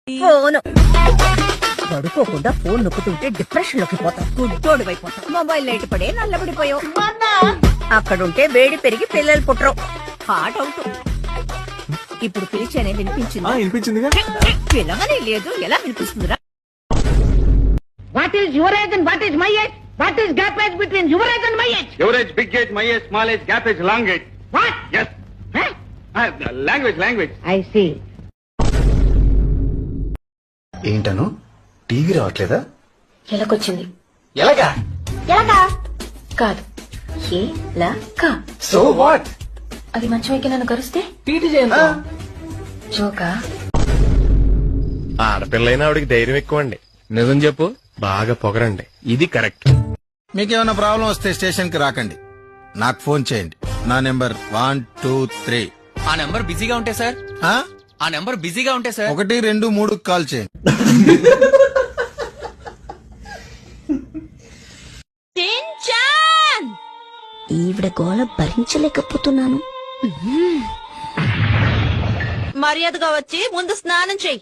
Phone పడుకోకుండా phone నొక్కుతుంటే depression లోకి పోతాం, గుడ్డోడు అయిపోతాం. మొబైల్ లైట్ పడే నల్లబడిపోయావు. అక్కడుంటే వేడి పెరిగి పిల్లలు పుట్టరు. Heart out. ఇప్పుడు పిలిచేనే వినిపించింది. వినిపించిందిగా. పిల్లగానే లేదు, ఎలా వినిపిస్తుందిరా? What is your age and what is my age? What is gap age between your age and my age? Your age, big age, my age, small age, gap age, long age. What? Yes. Huh? Language. I see. ఏంటను TV రావట్లేదా? ఎలాగొచ్చింది? ఎలాగా? ఎలాగా కాదు, ఎలాగా. So what? అది మంచం ఎక్కి నన్ను కరిస్తే టీటీ చేయండి. జోకా? ఆడపిల్లైనా ఆవిడకి ధైర్యం ఎక్కువ అండి. నిజం చెప్పు, బాగా పొగరండి. ఇది కరెక్ట్. మీకేమైనా ప్రాబ్లం వస్తే స్టేషన్ కి రాకండి, నాకు ఫోన్ చేయండి. నా నెంబర్ 1 2 3. ఆ నెంబర్ బిజీగా ఉంటే సార్, ఆ నెంబర్ బిజీగా ఉంటే సార్ 1 2 3 కాల్ చేయండి. ఈవిడ గోళ భరించలేకపోతున్నాను. మర్యాదగా వచ్చి ముందు స్నానం చెయ్యి.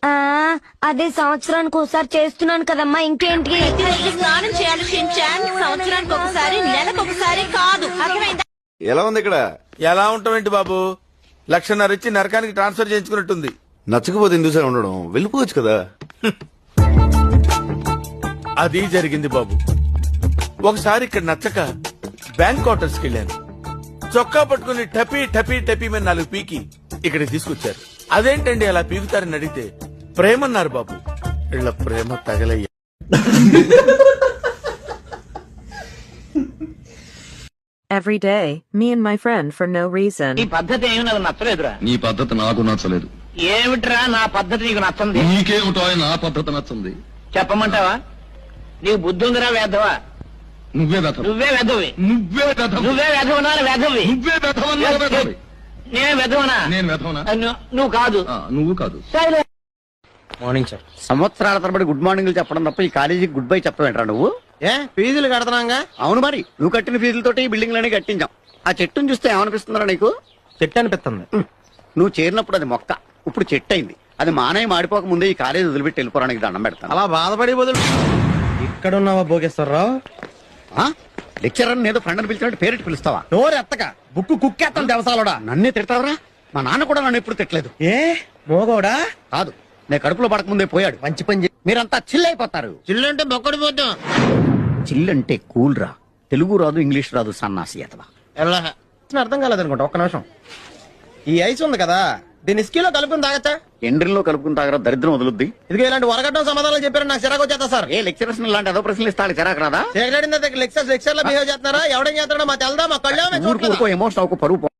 అదే సంవత్సరానికి ఒకసారి చేస్తున్నాను కదమ్మా, ఇంకేంటి? ప్రతిరోజు స్నానం చేయాలి షించాన్. సంవత్సరానికి ఒకసారి, నెలకు ఒకసారి కాదు. అర్థమైందా? ఎలా ఉంది ఇక్కడ? ఎలా ఉంటామేంటి బాబు, 1,50,000 ఇచ్చి నరకానికి ట్రాన్స్ఫర్ చేయించుకున్నట్టుంది. నచ్చకపోతే ఎందుకు సార్ ఉండడం, వెళ్ళిపోవచ్చు కదా. అది జరిగింది బాబు. ఒకసారి ఇక్కడ నచ్చక బ్యాంక్ క్వార్టర్స్ కి వెళ్ళాను. చొక్కా పట్టుకుని టపీ టపీ టపీ మీద 4 పీకి ఇక్కడికి తీసుకొచ్చారు. అదేంటండి అలా పీకుతారని అడిగితే ప్రేమన్నారు బాబు. ఇళ్ళ ప్రేమ తగలయ్యా. Every day, me and my friend, for no reason. ఈ పద్ధతి ఏమి నాకు నచ్చలేదురా. నీ పద్ధతి నాకు నచ్చలేదు. ఏమిట్రా నా పద్ధతి నీకు నచ్చంది? నీకేమిటో నా పద్ధతి నచ్చింది. చెప్పమంటావా? నీకు బుద్ధి ఉందిరా వేధవా? నువ్వే వెధవ. నువ్వే వెధవి. నువ్వే వెధవ. నువ్వే వెధవనా? వెధవి. నువ్వే వెధవన్నావు వెధవి. నేను వెధవనా? నేను వెధవనా? నువ్వు కాదు. నువ్వు కాదు. Morning sir. సంవత్సరాల తరబడి గుడ్ మార్నింగ్ చెప్పడం తప్ప ఈ కాలేజీకి గుడ్ బై చెప్పవేంట్రా నువ్వు? ఫీజులు కడతాంగా. అవును మరి, నువ్వు కట్టిన ఫీజులతోటి ఈ బిల్డింగ్లన్నీ కట్టించాం. ఆ చెట్టును చూస్తే ఏమనిపిస్తుందిరా నీకు? చెట్టు అనిపిస్తుంది. నువ్వు చేరినప్పుడు అది మొక్క, ఇప్పుడు చెట్టు అయింది. అది మానయ్య మాడిపోక ముందే ఈ కాలేజీ వదిలిపెట్టి వెళ్ళిపోవడానికి దండం పెడతాను. అలా బాధపడి బదులు ఇక్కడ ఉన్నావా భోగేశ్వరరావు? లెక్చరర్ ఏదో ఫ్రెండ్ అని పిలిచినట్టు పేరెట్టి పిలుస్తావా? నోరు ఎత్తక, బుక్కు కుక్కేస్తాను దేవసాలోడా. నన్నే తిడతావరా? మా నాన్న కూడా నన్ను ఎప్పుడు తిట్టలేదు. ఏ మోగోడా? కాదు, నేను కడుపులో పడకముందే పోయాడు. మంచి పని. మీరంతా చిల్ అయిపోతారు. చిల్లంటే బొక్కడి పోతాం. చిల్ అంటే కూల్ రా. తెలుగు రాదు, ఇంగ్లీష్ రాదు, సన్నాసి అతవా. అర్థం కాలేదనుకుంటా. ఒక్క నిమిషం. ఈ ఐస్ ఉంది కదా, దీన్ని స్కీలో కలుపుకుని తాగచ్చా? ఎండ్రిన్లో కలుపుకుని తాగరా, దరిద్రం వదులుద్ది. ఇదిగో ఇలాంటి వరగడ్డం సమాధానాలు చెప్పారు నాకు చిరాకు వచ్చేస్తా సార్. ఏ లెక్చరర్స్ ఇలాంటి ఏదో ప్రశ్నలు ఇస్తాడు చిరాకు రాదా? లెక్చర్ లా బిహేవ్ చేస్తున్నారా? ఎవడేం చేస్తాడో మా తెలదా, మా కళ్ళ ఎమోషన్ ఒక పరువు